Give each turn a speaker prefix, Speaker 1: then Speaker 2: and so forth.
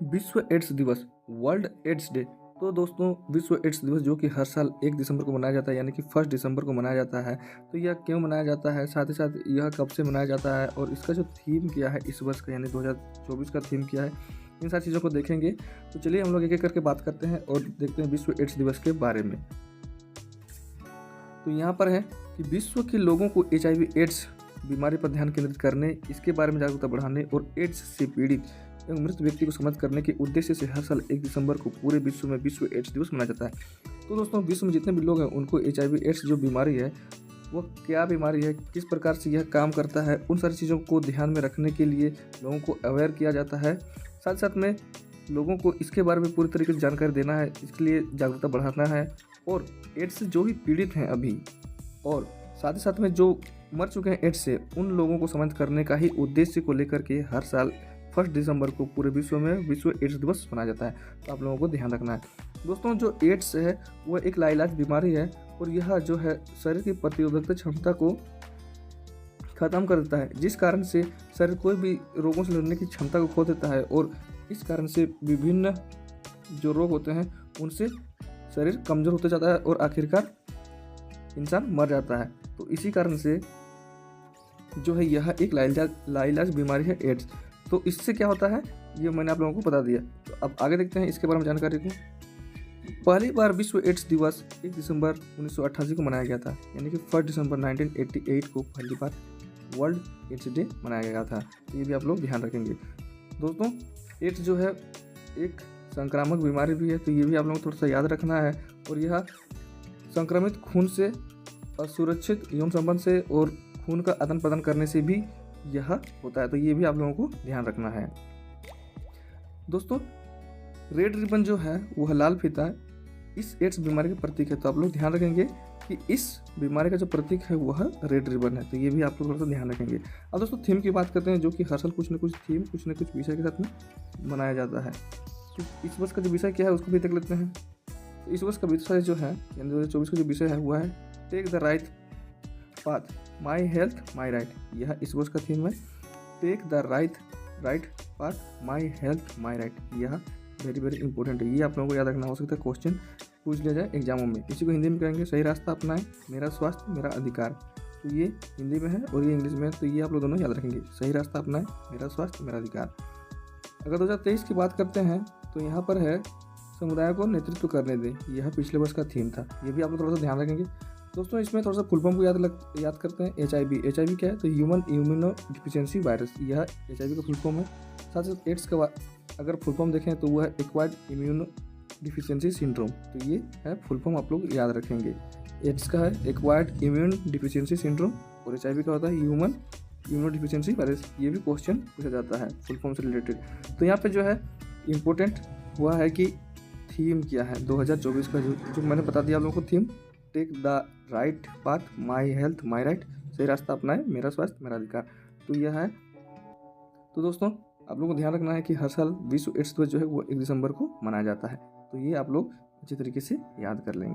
Speaker 1: विश्व एड्स दिवस, world ads day. तो दोस्तों, विश्व एड्स दिवस जो कि हर साल 1 दिसंबर को मनाया जाता है, यानी कि 1 दिसंबर को मनाया जाता है। तो यह क्यों मनाया जाता है, साथ ही साथ यह कब से मनाया जाता है और इसका जो थीम क्या है इस वर्ष का, यानी 2024 का थीम क्या है, इन सारी चीज़ों को देखेंगे। तो चलिए हम लोग एक एक करके बात करते हैं और देखते हैं विश्व एड्स दिवस के बारे में। तो यहाँ पर है कि विश्व के लोगों को HIV एड्स बीमारी पर ध्यान केंद्रित करने, इसके बारे में जागरूकता बढ़ाने और एड्स से पीड़ित एवं मृत व्यक्ति को समझ करने के उद्देश्य से हर साल 1 दिसंबर को पूरे विश्व में विश्व एड्स दिवस मनाया जाता है। तो दोस्तों, विश्व में जितने भी लोग हैं उनको HIV एड्स जो बीमारी है वो क्या बीमारी है, किस प्रकार से यह काम करता है, उन सारी चीज़ों को ध्यान में रखने के लिए लोगों को अवेयर किया जाता है। साथ साथ में लोगों को इसके बारे में पूरी तरीके से जानकारी देना है, इसके लिए जागरूकता बढ़ाना है। और एड्स से जो भी पीड़ित हैं अभी, और साथ ही साथ में जो मर चुके हैं एड्स से, उन लोगों को समझ करने का ही उद्देश्य को लेकर के हर साल 1 दिसंबर को पूरे विश्व में विश्व एड्स दिवस मनाया जाता है। तो आप लोगों को ध्यान रखना है। दोस्तों, जो एड्स है वह एक लाइलाज बीमारी है और यह जो है शरीर की प्रतिरोधकता क्षमता को ख़त्म कर देता है, जिस कारण से शरीर कोई भी रोगों से लड़ने की क्षमता को खो देता है और इस कारण से विभिन्न जो रोग होते हैं उनसे शरीर कमज़ोर होता जाता है और आखिरकार इंसान मर जाता है। तो इसी कारण से जो है यह एक लाइलाज बीमारी है एड्स। तो इससे क्या होता है ये मैंने आप लोगों को बता दिया। तो अब आगे देखते हैं इसके बारे में जानकारी को। पहली बार विश्व एड्स दिवस 1 दिसंबर 1988 को मनाया गया था, यानी कि 1 दिसंबर 1988 को पहली बार वर्ल्ड एड्स डे मनाया गया था। तो ये भी आप लोग ध्यान रखेंगे। दोस्तों, एड्स जो है एक संक्रामक बीमारी भी है, तो ये भी आप लोगों को थोड़ा सा याद रखना है। और यह संक्रमित खून से, असुरक्षित यौन संबंध से और खून का आदान प्रदान करने से भी यह होता है। तो ये भी आप लोगों को ध्यान रखना है। दोस्तों, रेड रिबन जो है वह लाल फीता इस एड्स बीमारी का प्रतीक है। तो आप लोग ध्यान रखेंगे कि इस बीमारी का जो प्रतीक है वह रेड रिबन है। तो ये भी आप लोग थोड़ा सा ध्यान रखेंगे। अब दोस्तों, थीम की बात करते हैं, जो कि हर साल कुछ न कुछ थीम, कुछ न कुछ विषय के साथ में मनाया जाता है। तो इस वर्ष का जो विषय क्या है उसको भी देख लेते हैं। तो इस वर्ष का विषय जो है, यानी 2024 का जो विषय है वह है take the right path, my health my right. यह इस वर्ष का थीम है, take the right path, my health my right. यह वेरी वेरी इंपॉर्टेंट है, ये आप लोगों को याद रखना। हो सकता है क्वेश्चन पूछ लिया जाए एग्जामों में। इसी को हिंदी में कहेंगे सही रास्ता अपनाएं, मेरा स्वास्थ्य मेरा अधिकार। तो ये हिंदी में है और ये इंग्लिश में है, तो ये आप लोग दोनों याद रखेंगे, सही रास्ता अपनाएं, मेरा स्वास्थ्य मेरा अधिकार। अगर 2023 की बात करते हैं तो यहाँ पर है समुदाय को नेतृत्व करने दें। यह पिछले वर्ष का थीम था, ये भी आप लोग थोड़ा सा ध्यान रखेंगे। दोस्तों, इसमें थोड़ा सा फुल फॉर्म को याद करते हैं। HIV क्या है, तो ह्यूमन इम्यूनो डिफिशियंसी वायरस, यह HIV का फुल फॉर्म है। साथ साथ एड्स का अगर फुल फॉर्म देखें तो वह है एक्वायर्ड इम्यूनो डिफिशियंसी सिंड्रोम। तो ये है फुल फॉर्म, आप लोग याद रखेंगे। एड्स का है एक्वायर्ड इम्यून डिफिशियंसी सिंड्रोम और HIV का होता है ह्यूमन इम्यूनो डिफिशियंसी वायरस। ये भी क्वेश्चन पूछा जाता है फुल फॉर्म से रिलेटेड। तो यहाँ पे जो है इम्पोर्टेंट हुआ है कि थीम क्या है 2024 का, जो मैंने बता दिया आप लोगों को theme, take the right path, my health my right, सही रास्ता अपनाएं, मेरा स्वास्थ्य मेरा अधिकार। तो यह है। तो दोस्तों, आप लोगों को ध्यान रखना है कि हर साल विश्व एड्स दिवस जो है वो 1 दिसंबर को मनाया जाता है। तो ये आप लोग अच्छी तरीके से याद कर लेंगे।